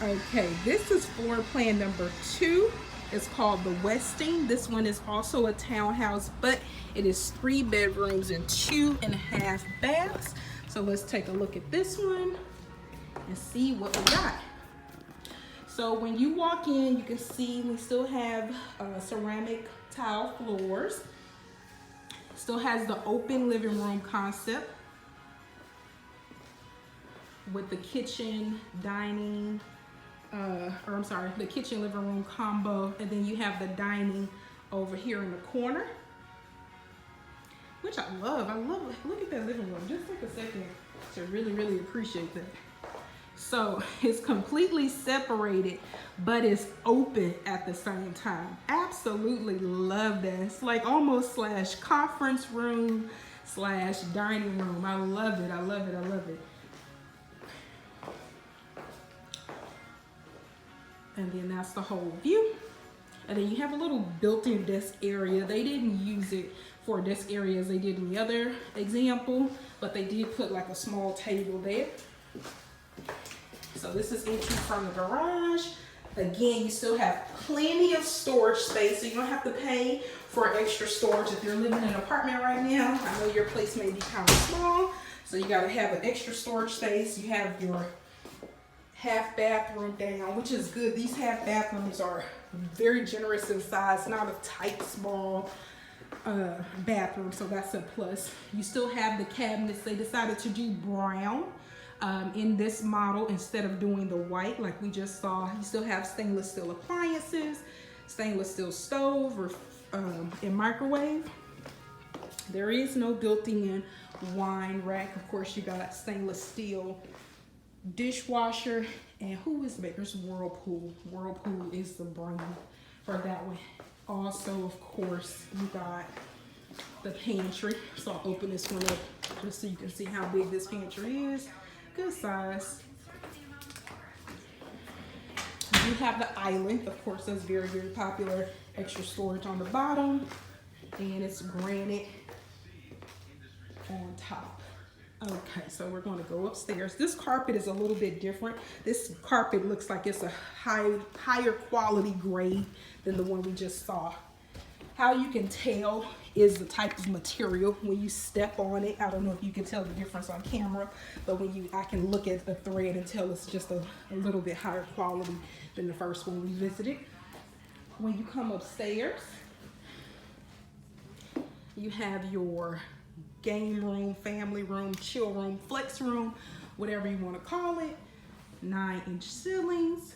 Okay, this is floor plan number 2. It's called the Weston. This one is also a townhouse, but it is 3 bedrooms and 2.5 baths. So let's take a look at this one and see what we got. So when you walk in, you can see we still have ceramic tile floors. Still has the open living room concept with the kitchen, dining, the kitchen living room combo, and then you have the dining over here in the corner, which I love. Look at that living room. Just take a second to really appreciate that. So it's completely separated, but it's open at the same time. Absolutely love that. It's like almost slash conference room slash dining room. I love it. I love it. I love it. And then that's the whole view. And then you have a little built-in desk area. They didn't use it for a desk area as they did in the other example, but they did put like a small table there. So this is entry from the garage. Again, you still have plenty of storage space, so you don't have to pay for extra storage if you're living in an apartment right now. I know your place may be kind of small, so you gotta have an extra storage space. You have your half bathroom down, which is good. These half bathrooms are very generous in size, not a tight, small bathroom, so that's a plus. You still have the cabinets. They decided to do brown in this model instead of doing the white like we just saw. You still have stainless steel appliances, stainless steel stove or and microwave. There is no built-in wine rack. Of course, you got stainless steel dishwasher, and who is maker's Whirlpool. Whirlpool is the brand for that one. Also, of course, you got the pantry. So I'll open this one up just so you can see how big this pantry is. Good size. You have the island, of course, that's very popular. Extra storage on the bottom, and it's granite on top. Okay, so we're going to go upstairs. This carpet is a little bit different. This carpet looks like it's a higher quality grade than the one we just saw. How you can tell is the type of material when you step on it. I don't know if you can tell the difference on camera, but I can look at the thread and tell it's just a little bit higher quality than the first one we visited. When you come upstairs, you have your game room, family room, chill room, flex room, whatever you want to call it. 9-inch ceilings.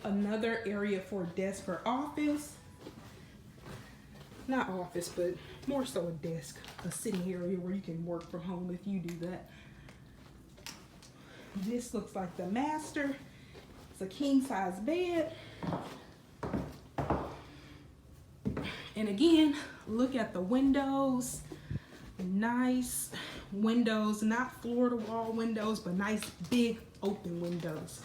Another area for desk or office. Not office, but more so a desk, a sitting area where you can work from home if you do that. This looks like the master. It's a king size bed. And again, look at the windows. Nice windows, not floor to wall windows, but nice big open windows.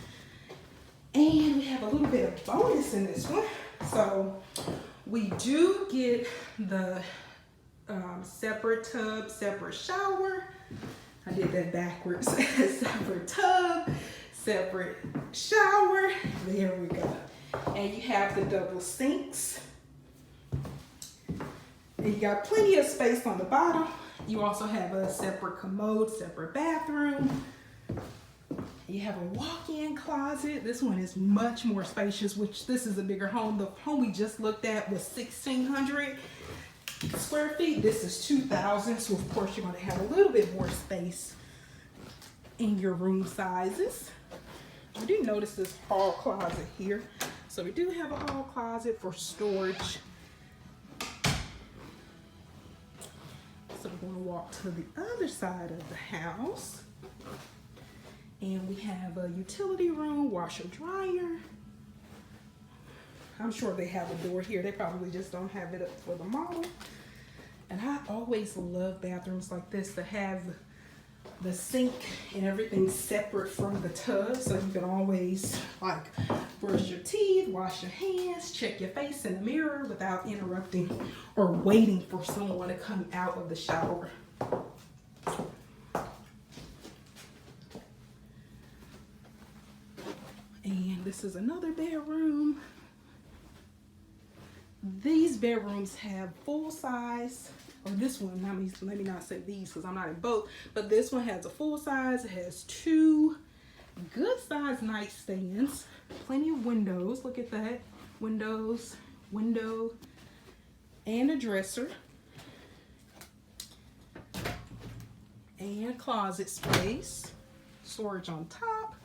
And we have a little bit of bonus in this one. So we do get the separate tub, separate shower. I did that backwards. Separate tub, separate shower. There we go. And you have the double sinks. And you got plenty of space on the bottom. You also have a separate commode, separate bathroom. You have a walk-in closet. This one is much more spacious, which this is a bigger home. The home we just looked at was 1,600 square feet. This is 2,000. So of course you're going to have a little bit more space in your room sizes. I do notice this hall closet here. So we do have a hall closet for storage. So we're going to walk to the other side of the house. And we have a utility room, washer dryer. I'm sure they have a door here. They probably just don't have it up for the model. And I always love bathrooms like this to have the sink and everything separate from the tub. So you can always like brush your teeth, wash your hands, check your face in the mirror without interrupting or waiting for someone to come out of the shower. This is another bedroom. These bedrooms have full size, or this one, let me not say these because I'm not in both, but this one has a full size. It has 2 good sized nightstands, plenty of windows. Look at that. Windows, window, and a dresser. And closet space. Storage on top.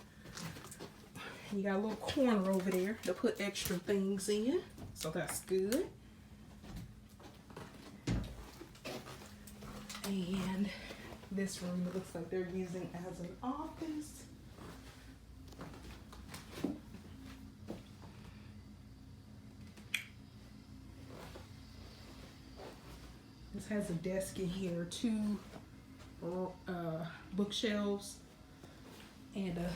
You got a little corner over there to put extra things in. So that's good. And this room, it looks like they're using as an office. This has a desk in here, 2 bookshelves, and a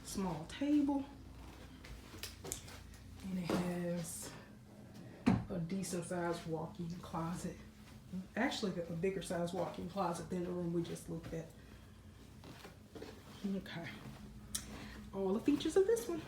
small table. And it has a decent sized walk-in closet. Actually, a bigger size walk-in closet than the room we just looked at. Okay. All the features of this one.